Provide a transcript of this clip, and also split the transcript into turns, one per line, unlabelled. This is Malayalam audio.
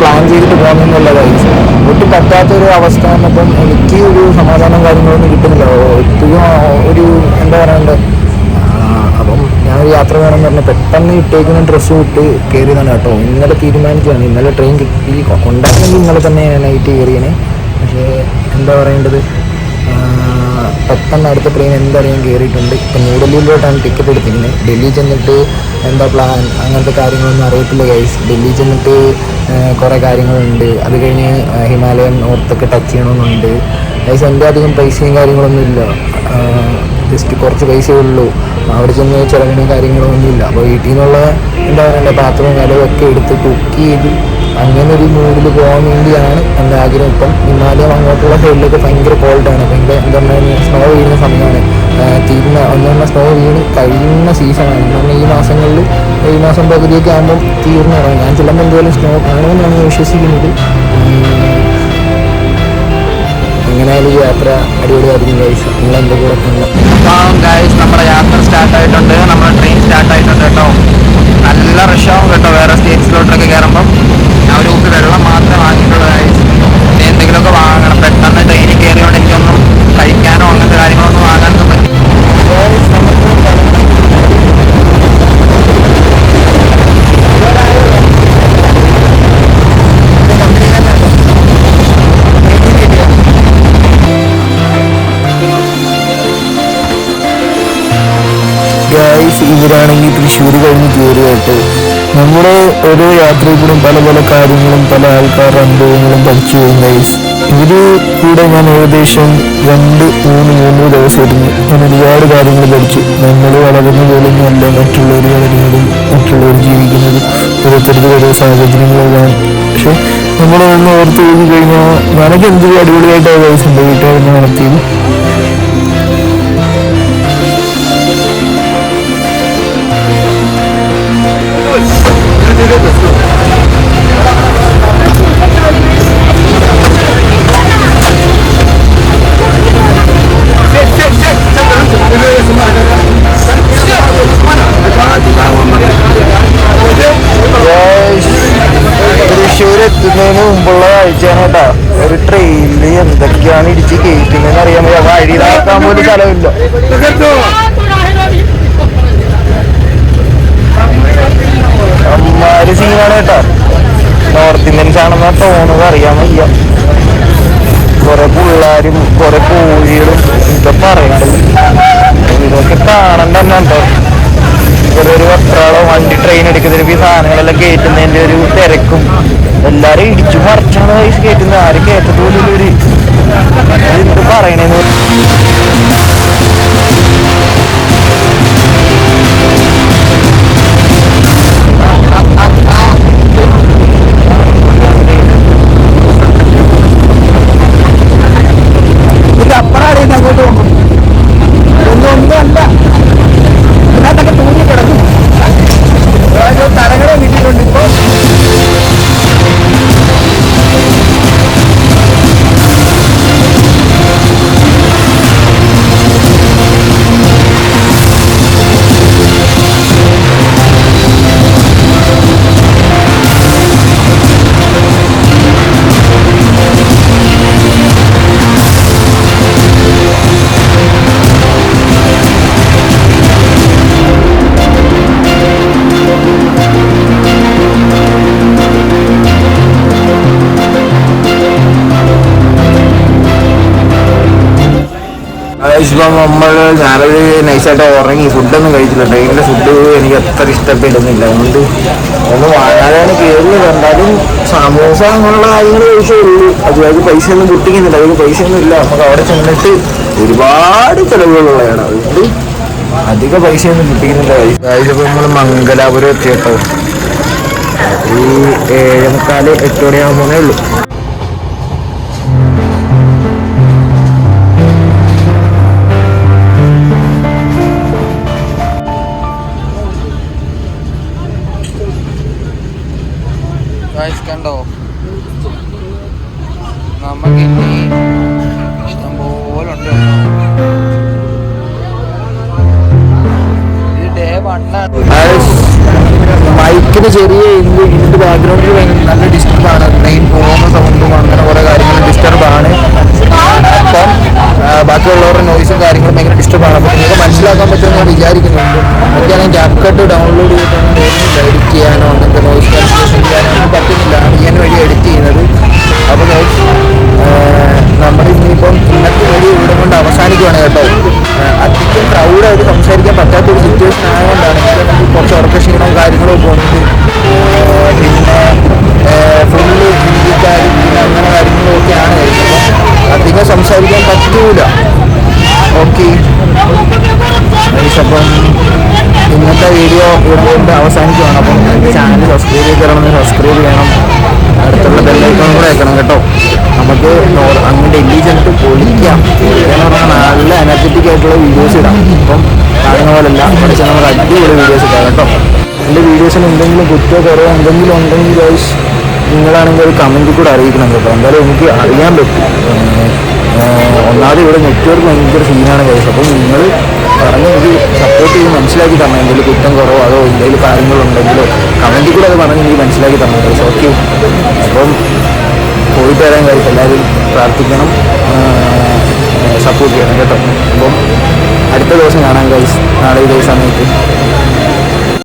പ്ലാൻ ചെയ്തിട്ട് പോകുന്നതല്ല ഗൈസ്. ഒട്ടും പറ്റാത്തൊരു അവസ്ഥ വന്നപ്പം എനിക്ക് ഒരു സമാധാനം കാര്യങ്ങളൊന്നും കിട്ടുന്നില്ല. എപ്പോഴും ഒരു എന്താ പറയണ്ടത്. അപ്പം ഞാനൊരു യാത്ര വേണമെന്ന് പറഞ്ഞാൽ പെട്ടെന്ന് ഇട്ടേക്കുന്ന ഡ്രസ്സ് വിട്ട് കയറിയതാണ് കേട്ടോ. ഇന്നലെ തീരുമാനിച്ചതാണ്. ഇന്നലെ ട്രെയിൻ കിട്ടി ഉണ്ടായിരുന്നെങ്കിൽ ഇന്നലെ തന്നെ നൈറ്റ് കയറിയനെ. പക്ഷേ എന്താ പറയേണ്ടത്, പെട്ടെന്ന് അടുത്ത ട്രെയിൻ എന്തായാലും കയറിയിട്ടുണ്ട്. ഇപ്പം ന്യൂഡൽഹിയിലോട്ടാണ് ടിക്കറ്റ് എടുത്തിരിക്കുന്നത്. ഡൽഹി ചെന്നിട്ട് എന്താ പ്ലാൻ അങ്ങനത്തെ കാര്യങ്ങളൊന്നും അറിയത്തില്ല ഗൈസ്. ഡൽഹി ചെന്നിട്ട് കുറേ കാര്യങ്ങളുണ്ട്. അത് കഴിഞ്ഞ് ഹിമാലയൻ നോർത്തൊക്കെ ടച്ച് ചെയ്യണമെന്നുണ്ട് ഗൈസ്. എൻ്റെ അധികം പൈസയും കാര്യങ്ങളൊന്നും ഇല്ല. ജസ്റ്റ് കുറച്ച് പൈസയേ ഉള്ളൂ. അവിടെ ചെന്ന് ചിലവിനും കാര്യങ്ങളൊന്നുമില്ല. അപ്പോൾ വീട്ടിൽ നിന്നുള്ള എന്താ പറയണ്ടേ പാത്രവും കലവും എടുത്ത് കുക്ക് ചെയ്ത് അങ്ങനെ ഒരു മൂഡിൽ പോകാൻ വേണ്ടിയാണ് എൻ്റെ ആഗ്രഹം. ഇപ്പം ഹിമാലയം അങ്ങോട്ടുള്ള സൈഡിലൊക്കെ ഭയങ്കര കോൾഡാണ്. ഭയങ്കര എന്താ പറയുക സ്നോ വീഴുന്ന സമയമാണ്. ഒന്നുതന്നെ സ്നോ വീണ് കഴിയുന്ന സീസണാണ്. എന്നാൽ ഈ മാസങ്ങളിൽ ഈ മാസം പകുതിയൊക്കെ ആകുമ്പം തീർന്നതാണ്. ഞാൻ ചെല്ലുമ്പോൾ എന്തുപോലും സ്നോ കാണുമെന്നാണ് ഞാൻ വിശ്വസിക്കുന്നത്. എങ്ങനെയായാലും ഈ യാത്ര അടിപൊളിയായിരിക്കും ഗൈസ്. നിങ്ങൾ എൻ്റെ കൂടെ ഗൈസ്. നമ്മുടെ യാത്ര സ്റ്റാർട്ടായിട്ടുണ്ട്. നമ്മുടെ ട്രെയിൻ സ്റ്റാർട്ടായിട്ടുണ്ട് കേട്ടോ. നല്ല റഷാവും കേട്ടോ. വേറെ സ്റ്റേറ്റ്സിലോട്ടൊക്കെ കയറുമ്പം ഞാൻ ഒരു കുപ്പി വെള്ളം മാത്രമേ വാങ്ങിയിട്ടുള്ളൂ ഗൈസ്. പിന്നെ എന്തെങ്കിലുമൊക്കെ വാങ്ങണം. പെട്ടെന്ന് ട്രെയിനിൽ കയറിയോണ്ട് എനിക്കൊന്നും കഴിക്കാനോ അങ്ങനത്തെ കാര്യങ്ങളൊന്നും വാങ്ങാനൊന്നും പറ്റും. ഇവരാണെങ്കിൽ തൃശ്ശൂർ കഴിഞ്ഞ് കയറിയായിട്ട് നമ്മുടെ ഓരോ യാത്രയിൽ കൂടെ പല പല കാര്യങ്ങളും പല ആൾക്കാരുടെ അനുഭവങ്ങളും പഠിച്ചു പോകും ഗൈസ്. ഇവര് കൂടെ ഞാൻ ഏകദേശം 2-3 ദിവസമായിരുന്നു. ഞാൻ ഒരുപാട് കാര്യങ്ങൾ പഠിച്ചു. നമ്മൾ വളരുന്ന പോലൊന്നുമല്ല മറ്റുള്ളവർ വളരുന്നതും മറ്റുള്ളവർ ജീവിക്കുന്നതും ഓരോരുത്തർക്ക് ഓരോ സാഹചര്യങ്ങളാണ്. പക്ഷെ നമ്മളൊന്ന് ഓർത്ത് നോക്കി കഴിഞ്ഞാൽ ഞാനൊക്കെ എന്തൊരു അടിപൊളിയായിട്ടാണ് ഗൈസ് എൻ്റെ വീട്ടുകാരെന്നെ നടത്തിയത്. തൃശ്ശൂർ എത്തുന്നതിന് മുമ്പുള്ള കാഴ്ചയാണ് കേട്ടോ. ഒരു ട്രെയിനിൽ എന്തൊക്കെയാണ് ഇടിച്ച് കയറ്റുന്നതെന്ന് അറിയാൻ പറ്റില്ല. വഴി നടക്കാൻ പോലും സ്ഥലമില്ല. അമ്മാര് സീനാണ് കേട്ടോ. നോർത്ത് ഇന്ത്യൻസ് ആണെന്നാ തോന്നുന്നത്, അറിയാൻ വയ്യ. കുറെ പിള്ളേരും കുറെ കോഴികളും ഇതൊക്കെ പറയണ്ടത്. ഇതൊക്കെ കാണാൻ തന്നെ ഉണ്ടോ. ഒരു വസ്ത്രാളോ വണ്ടി ട്രെയിൻ എടുക്കുന്നതിന് ഈ സാധനങ്ങളെല്ലാം കയറ്റുന്നതിൻ്റെ ഒരു തിരക്കും. എല്ലാവരും ഇടിച്ചു മറിച്ചാണ് കയറ്റുന്നത്. ആരും കയറ്റത്തോലും ഒരു എന്ത് പറയണേന്ന്. ഞാനൊരു നൈസായിട്ട് ഉറങ്ങി. ഫുഡൊന്നും കഴിച്ചില്ല. ട്രെയിനിലെ ഫുഡ് എനിക്ക് അത്ര ഇഷ്ടപ്പെടുന്നില്ല. അതുകൊണ്ട് ഒന്ന് വാങ്ങാനാണ് കയറിയത്. എന്തായാലും സമോസ അങ്ങനെയുള്ള കാര്യങ്ങൾ കഴിച്ചുള്ളൂ. അതുമായിട്ട് പൈസ ഒന്നും പൊട്ടിക്കുന്നില്ല. അതിന് പൈസ ഒന്നും ഇല്ല. നമുക്ക് അവിടെ ചെന്നിട്ട് ഒരുപാട് ചിലവുകളുള്ളതാണ്. അതുകൊണ്ട് അധിക പൈസയൊന്നും പൊട്ടിക്കുന്നില്ല. അതായത് നമ്മൾ മംഗലാപുരം എത്തിയിട്ടോ. ഒരു 7:45-8 മണിയാകുമ്പോഴേ ഉള്ളൂ. കണ്ടോ, നമുക്ക് ഇനി ഇഷ്ടംപോലെ ഉണ്ട്. ഇത് ഡേ 1 മൈക്കിന് ചെറിയ ബാക്ക്ഗ്രൗണ്ടിൽ നല്ല ഡിസ്റ്റർബാണ്. വെക്കണം കേട്ടോ. നമുക്ക് അങ്ങ് ഡൽഹി ചെന്നിട്ട് പൊളിക്കാം. എന്ന് പറഞ്ഞാൽ നല്ല എനർജറ്റിക് ആയിട്ടുള്ള വീഡിയോസ് ഇടാം. ഇപ്പം കാണുന്ന പോലെയല്ല, പക്ഷേ നമുക്ക് അടിപൊളി വീഡിയോസ് ഇടാം കേട്ടോ. എൻ്റെ വീഡിയോസിൽ എന്തെങ്കിലും കുറ്റോ കുറവോ എന്തെങ്കിലും ഉണ്ടെങ്കിൽ ഗൈസ് നിങ്ങളാണെങ്കിൽ ഒരു കമൻറ്റിൽ കൂടെ അറിയിക്കണം കേട്ടോ. എന്തായാലും എനിക്ക് അറിയാൻ പറ്റും. ഒന്നാമത് ഇവിടെ നെറ്റ്വർക്ക് ഭയങ്കര സീനാണ് ഗൈസ്. അപ്പം നിങ്ങൾ പറഞ്ഞ് എനിക്ക് സപ്പോർട്ട് ചെയ്ത് മനസ്സിലാക്കി തരണം. എന്തെങ്കിലും കുറ്റം കുറവോ അതോ എന്തെങ്കിലും കാര്യങ്ങളുണ്ടെങ്കിലോ കമൻറ്റിൽ കൂടെ അത് പറഞ്ഞ് എനിക്ക് മനസ്സിലാക്കി തരണം ഗൈസ്. ഓക്കെ, അപ്പം പോയിട്ട് വരാൻ ഗൈസ്. എല്ലാവരും പ്രാർത്ഥിക്കണം, സപ്പോർട്ട് ചെയ്യണം കേട്ടോ. അപ്പം അടുത്ത ദിവസം കാണാം ഗൈസ്, നാളെ ഇതേ സമയത്ത്.